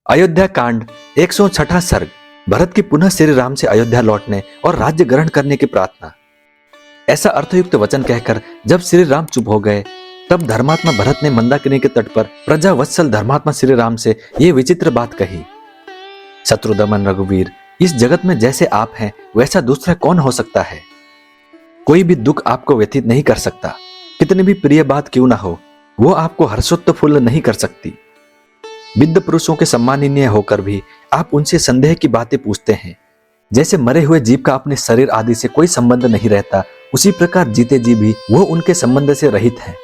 अयोध्या कांड 106 सर्ग। भरत की पुनः श्री राम से अयोध्या लौटने और राज्य ग्रहण करने की प्रार्थना। ऐसा अर्थयुक्त वचन कहकर जब श्री राम चुप हो गए, तब धर्मात्मा भरत ने मंदाकिनी के तट पर प्रजा वत्सल धर्मात्मा श्री राम से ये विचित्र बात कही। शत्रुदमन रघुवीर, इस जगत में जैसे आप हैं वैसा दूसरा कौन हो सकता है। कोई भी दुख आपको व्यथित नहीं कर सकता, कितनी भी प्रिय बात क्यों ना हो, वो आपको हर्षोत्फुल्ल नहीं कर सकती। विद्ध पुरुषों के सम्माननीय होकर भी आप उनसे संदेह की बातें पूछते हैं। जैसे मरे हुए जीव का अपने शरीर आदि से कोई संबंध नहीं रहता, उसी प्रकार जीते जी भी वो उनके संबंध से रहित है।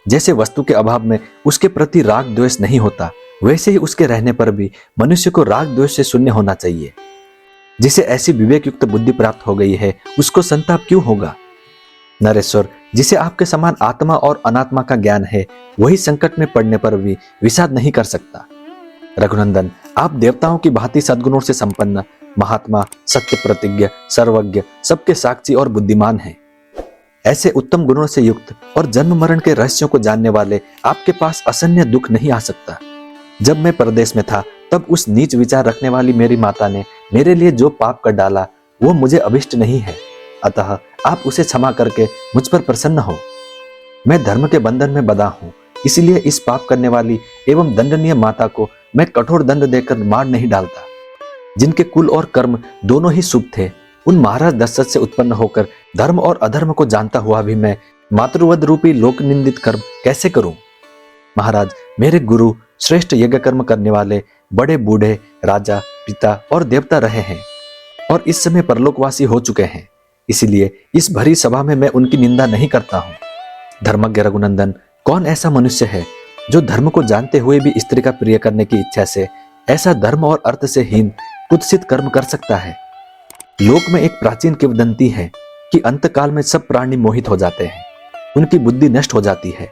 जैसे वस्तु के अभाव में उसके प्रति राग द्वेष नहीं होता, वैसे ही उसके रहने पर भी मनुष्य को राग द्वेष से शून्य होना चाहिए। जिसे ऐसी विवेक युक्त बुद्धि प्राप्त हो गई है, उसको संताप क्यों होगा। नरेश्वर, जिसे आपके समान आत्मा और अनात्मा का ज्ञान है, वही संकट में पड़ने पर भी विषाद नहीं कर सकता। रघुनंदन, आप देवताओं की भांति सद्गुणों से संपन्न, महात्मा, सत्य प्रतिज्ञ, सर्वज्ञ, सबके साक्षी और बुद्धिमान हैं। ऐसे उत्तम गुणों से युक्त और जन्म मरण के रहस्यों को जानने वाले आपके पास असन्य दुख नहीं आ सकता। जब मैं परदेश में था, तब उस नीच विचार रखने वाली मेरी माता ने मेरे लिए जो पाप कर डाला, वो मुझे अभिष्ट नहीं है। अतः आप उसे क्षमा करके मुझ पर प्रसन्न हो। मैं धर्म के बंधन में बंधा हूं, इसलिए इस पाप करने वाली एवं दंडनीय माता को मैं कठोर दंड देकर मार नहीं डालता। जिनके कुल और कर्म दोनों ही शुभ थे, उन महाराज दशरथ से उत्पन्न होकर धर्म और अधर्म को जानता हुआ भी मैं मातृवध रूपी लोक निंदित कर्म कैसे करूं। महाराज, मेरे गुरु श्रेष्ठ यज्ञ कर्म करने वाले बड़े बूढ़े राजा, पिता और देवता रहे हैं और इस समय परलोकवासी हो चुके हैं, इसलिए इस भरी सभा में मैं उनकी निंदा नहीं करता हूं। धर्मज्ञ रघुनंदन, कौन ऐसा मनुष्य है जो धर्म को जानते हुए भी स्त्री का प्रिय करने की इच्छा से ऐसा धर्म और अर्थ से हीन कुत्सित कर्म कर सकता है। लोक में एक प्राचीन किंवदंती है कि अंतकाल में सब प्राणी मोहित हो जाते हैं, उनकी बुद्धि नष्ट हो जाती है।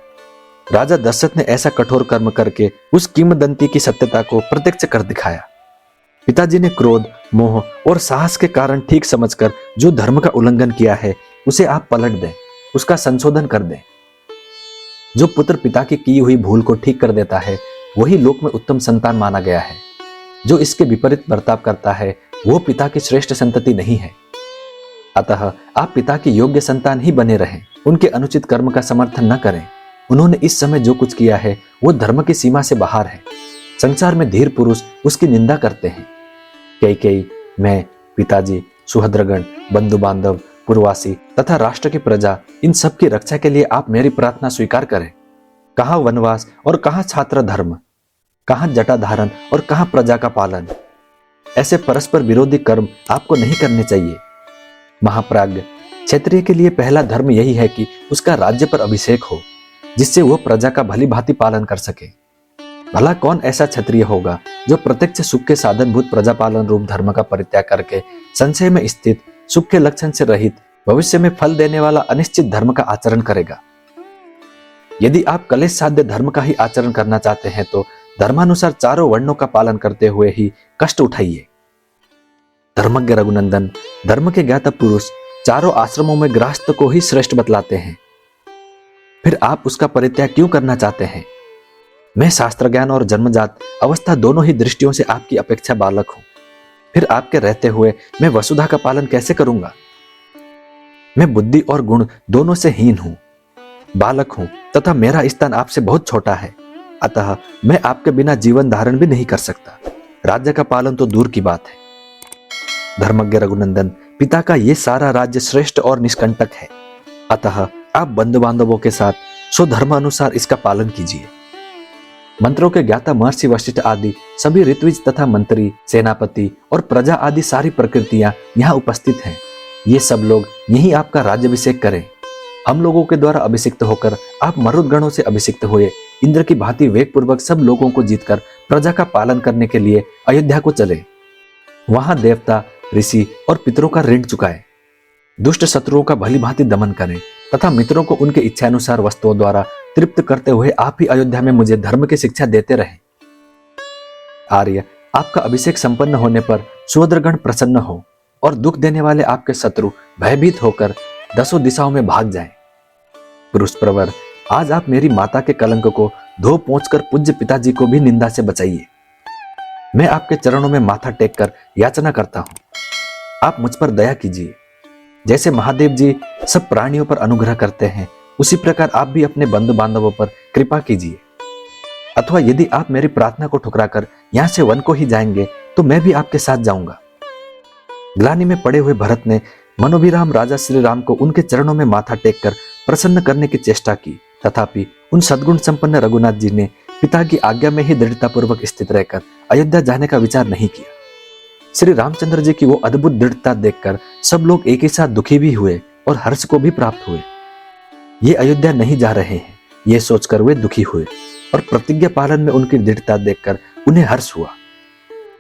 राजा दशरथ ने ऐसा कठोर कर्म करके उस किंवदंती की सत्यता को प्रत्यक्ष कर दिखाया। पिताजी ने क्रोध, मोह और साहस के कारण ठीक समझकर जो धर्म का उल्लंघन किया है, उसे आप पलट दें, उसका संशोधन कर दें। जो पुत्र पिता की हुई भूल को ठीक कर देता है, वही लोक में उत्तम संतान माना गया है। जो इसके विपरीत बर्ताव करता है, वो पिता की श्रेष्ठ संतति नहीं है। अतः आप पिता की योग्य संतान ही बने रहें, उनके अनुचित कर्म का समर्थन न करें। उन्होंने इस समय जो कुछ किया है, वो धर्म की सीमा से बाहर है। संसार में धीर पुरुष उसकी निंदा करते हैं। कैकेयी, मैं, पिताजी, सुहद्रगण, बंधु बांधव, पुरवासी तथा राष्ट्र की प्रजा, इन सब की रक्षा के लिए आप मेरी प्रार्थना स्वीकार करें। कहाँ वनवास और कहाँ छात्र धर्म, कहाँ जटा धारण और कहाँ प्रजा का पालन। ऐसे परस्पर विरोधी कर्म आपको नहीं करने चाहिए। महाप्राज्ञ, क्षत्रिय के लिए पहला धर्म यही है कि उसका राज्य पर अभिषेक हो, जिससे वो प्रजा का भली भांति पालन कर सके। भला कौन ऐसा क्षत्रिय होगा जो प्रत्यक्ष सुख के साधनभूत प्रजापालन रूप धर्म का परित्याग करके संशय में स्थित, सुख के लक्षण से रहित, भविष्य में फल देने वाला अनिश्चित धर्म का आचरण करेगा। यदि आप कलेश साध्य धर्म का ही आचरण करना चाहते हैं, तो धर्मानुसार चारों वर्णों का पालन करते हुए ही कष्ट उठाइए। धर्मज्ञ रघुनंदन, धर्म के ज्ञाता पुरुष चारों आश्रमों में गृहस्थ को ही श्रेष्ठ बतलाते हैं, फिर आप उसका परित्याग क्यों करना चाहते हैं। मैं शास्त्र ज्ञान और जन्मजात अवस्था दोनों ही दृष्टियों से आपकी अपेक्षा बालक हूं, फिर आपके रहते हुए मैं वसुधा का पालन कैसे करूंगा। मैं बुद्धि और गुण दोनों से हीन हूं, बालक हूं तथा मेरा स्थान आपसे बहुत छोटा है। अतः मैं आपके बिना जीवन धारण भी नहीं कर सकता, राज्य का पालन तो दूर की बात है। धर्मज्ञ रघुनंदन, पिता का ये सारा राज्य श्रेष्ठ और निष्कंटक है, अतः आप बंधु बांधवों के साथ स्वधर्म अनुसार इसका पालन कीजिए। मंत्रों के ज्ञाता महर्षि वशिष्ठ आदि सभी ऋत्विज तथा मंत्री, सेनापति और प्रजा आदि सारी प्रकृतियां यहाँ उपस्थित हैं। ये सब लोग यही आपका राज्याभिषेक करें। हम लोगों के द्वारा अभिषिक्त होकर आप मरुदगणों से अभिषिक्त हुए इंद्र की भांति वेग पूर्वक सब लोगों को जीतकर प्रजा का पालन करने के लिए अयोध्या को चले। वहां देवता, ऋषि और पितरों का ऋण चुकाए, दुष्ट शत्रुओं का भली भांति दमन करें तथा मित्रों को उनके इच्छानुसार वस्तुओं द्वारा तृप्त करते हुए आप ही अयोध्या में मुझे धर्म की शिक्षा देते रहे। आर्य, आपका अभिषेक संपन्न होने पर सुहद्रगण प्रसन्न हो और दुख देने वाले आपके शत्रु भयभीत होकर दसों दिशाओं में भाग जाएं। पुरुष प्रवर, आज आप मेरी माता के कलंक को धो पोंछ कर पूज्य पिताजी को भी निंदा से बचाइए। मैं आपके चरणों में माथा टेक कर याचना करता हूँ, आप मुझ पर दया कीजिए। जैसे महादेव जी सब प्राणियों पर अनुग्रह करते हैं, उसी प्रकार आप भी अपने बंधु बांधवों पर कृपा कीजिए। अथवा यदि आप मेरी प्रार्थना को ठुकराकर यहाँ से वन को ही जाएंगे तो मैं भी आपके साथ जाऊंगा। ग्लानि में पड़े हुए भरत ने मनोभिराम राजा श्री राम को उनके चरणों में माथा टेक कर प्रसन्न करने की चेष्टा की, तथापि उन सद्गुण संपन्न रघुनाथ जी ने पिता की आज्ञा में ही दृढ़तापूर्वक स्थित रहकर अयोध्या जाने का विचार नहीं किया। श्री रामचंद्र जी की वो अद्भुत दृढ़ता देखकर सब लोग एक ही साथ दुखी भी हुए और हर्ष को भी प्राप्त हुए। ये अयोध्या नहीं जा रहे हैं, ये सोचकर वे दुखी हुए और प्रतिज्ञा पालन में उनकी दृढ़ता देखकर उन्हें हर्ष हुआ।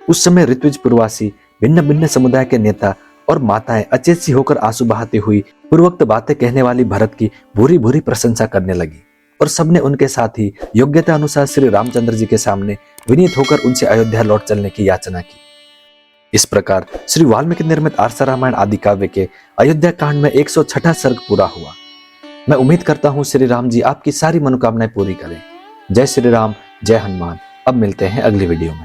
उस समय ऋत्विज पूर्वासी भिन्न भिन्न समुदाय के नेता और माताएं अचेत सी होकर आंसू बहाती हुई पूर्वोक्त बातें कहने वाली भरत की भूरी भूरी प्रशंसा करने लगी और सबने उनके साथ ही योग्यता अनुसार श्री रामचंद्र जी के सामने विनीत होकर उनसे अयोध्या लौट चलने की याचना की। इस प्रकार श्री वाल्मीकि निर्मित आर्ष रामायण आदि काव्य के अयोध्या कांड में 106वां सर्ग पूरा हुआ। मैं उम्मीद करता हूँ श्री राम जी आपकी सारी मनोकामनाएं पूरी करें। जय श्री राम, जय हनुमान। अब मिलते हैं अगली वीडियो में।